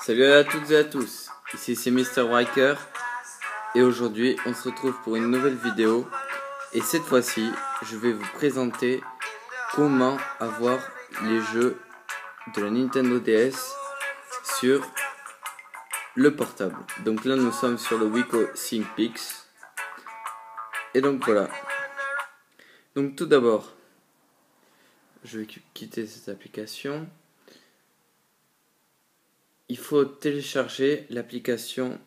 Salut à toutes et à tous, ici c'est Mr. Riker et aujourd'hui on se retrouve pour une nouvelle vidéo et cette fois-ci je vais vous présenter comment avoir les jeux de la Nintendo DS sur le portable. Donc là nous sommes sur le Wiko ThinkPix et donc voilà. Donc tout d'abord je vais quitter cette application. Il faut télécharger l'application.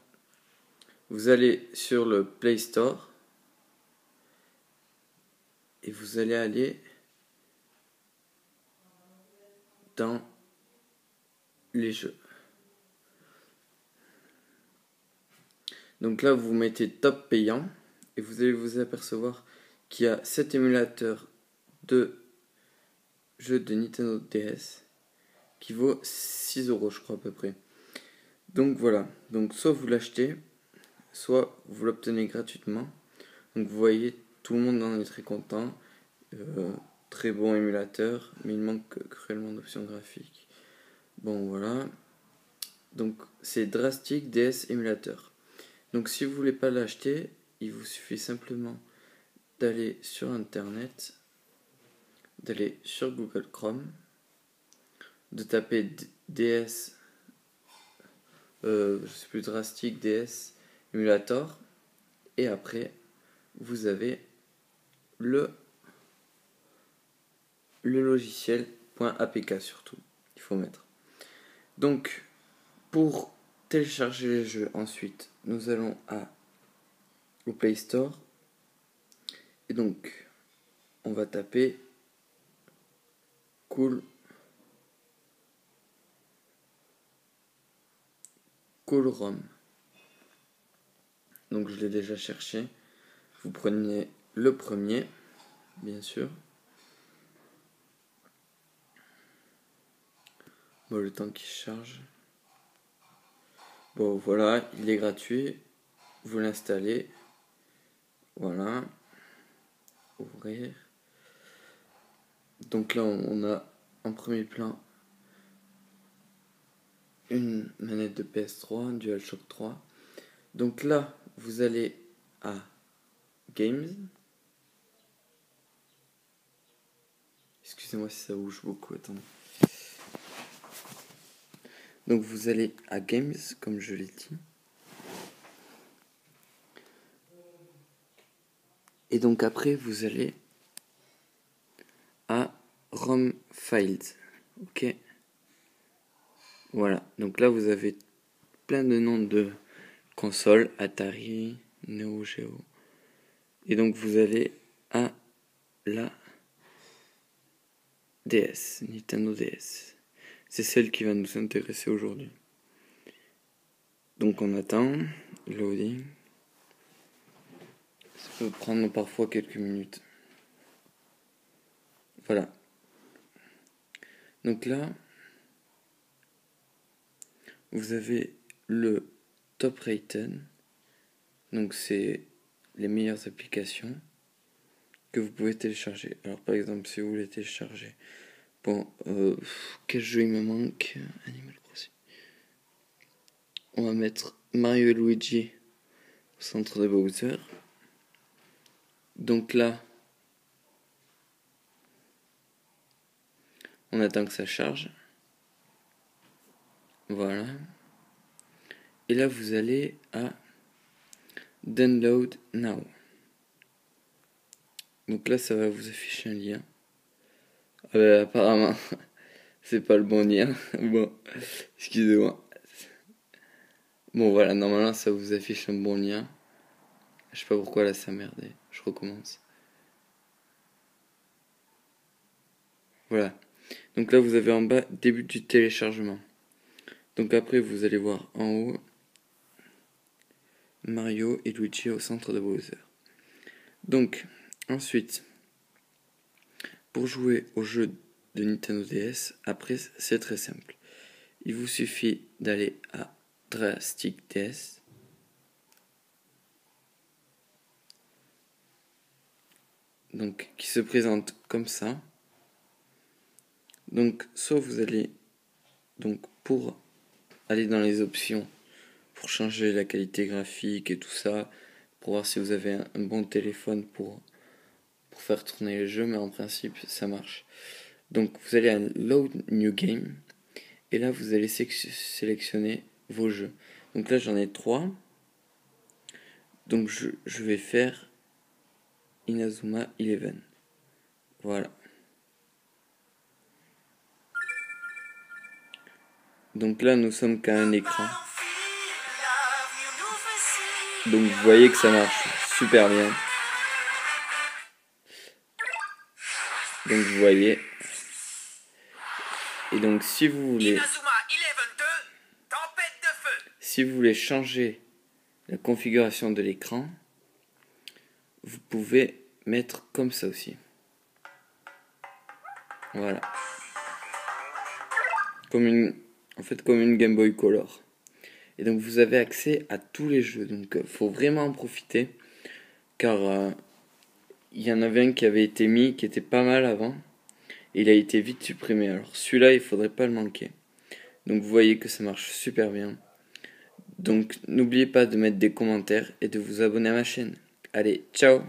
Vous allez sur le Play Store et vous allez aller dans les jeux. Donc là vous mettez top payant et vous allez vous apercevoir qu'il y a 7 émulateurs de jeux de Nintendo DS qui vaut 6€ je crois à peu près. Donc voilà, donc soit vous l'achetez, soit vous l'obtenez gratuitement. Donc vous voyez, tout le monde en est très content. Très bon émulateur, mais il manque cruellement d'options graphiques. Bon voilà. Donc c'est Drastic DS Emulator. Donc si vous voulez pas l'acheter, il vous suffit simplement d'aller sur internet, d'aller sur Google Chrome, de taper DS, je sais plus, Drastic DS Emulator, et après vous avez le logiciel .apk surtout, il faut mettre. Donc pour télécharger les jeux ensuite, nous allons au Play Store et donc on va taper Cool ROM. Donc je l'ai déjà cherché. Vous prenez le premier, bien sûr. Bon, le temps qu'il charge. Bon, voilà, il est gratuit. Vous l'installez. Voilà. Ouvrir. Donc là, on a en premier plan une manette de PS3, un DualShock 3. Donc là, vous allez à Games. Excusez-moi si ça bouge beaucoup, attendez. Donc vous allez à Games, comme je l'ai dit. Et donc après, vous allez à ROM Files. Ok. Voilà. Donc là, vous avez plein de noms de consoles. Atari, Neo Geo. Et donc vous allez à la DS, Nintendo DS. C'est celle qui va nous intéresser aujourd'hui. Donc on attend. Loading. Ça peut prendre parfois quelques minutes. Voilà. Donc là, vous avez le Top Rated. Donc c'est les meilleures applications que vous pouvez télécharger. Alors par exemple, si vous voulez télécharger, bon, quel jeu il me manque? Animal Crossing. On va mettre Mario et Luigi au centre de Bowser. Donc là, on attend que ça charge. Voilà. Et là, vous allez à Download Now. Donc là, ça va vous afficher un lien. Apparemment, c'est pas le bon lien. Bon, excusez-moi. Bon, voilà, normalement, ça vous affiche un bon lien. Je sais pas pourquoi là, ça a merdé. Je recommence. Voilà. Donc là, vous avez en bas, début du téléchargement. Donc après, vous allez voir en haut, Mario et Luigi au centre de Bowser. Donc, ensuite, pour jouer au jeu de Nintendo DS, après, c'est très simple. Il vous suffit d'aller à Drastic DS. Donc, qui se présente comme ça. Donc, soit vous allez Donc pour aller dans les options, pour changer la qualité graphique et tout ça, pour voir si vous avez un bon téléphone pour faire tourner le jeu, mais en principe ça marche. Donc vous allez à Load New Game, et là vous allez sélectionner vos jeux. Donc là j'en ai 3. Donc je vais faire Inazuma 11. Voilà. Donc là nous sommes qu'à un écran. Donc vous voyez que ça marche super bien. Donc vous voyez. Et donc si vous voulez changer la configuration de l'écran, vous pouvez mettre comme ça aussi. Voilà. Comme une Game Boy Color. Et donc vous avez accès à tous les jeux. Donc faut vraiment en profiter. Car il y en avait un qui avait été mis, qui était pas mal avant. Et il a été vite supprimé. Alors celui-là, il faudrait pas le manquer. Donc vous voyez que ça marche super bien. Donc n'oubliez pas de mettre des commentaires et de vous abonner à ma chaîne. Allez, ciao!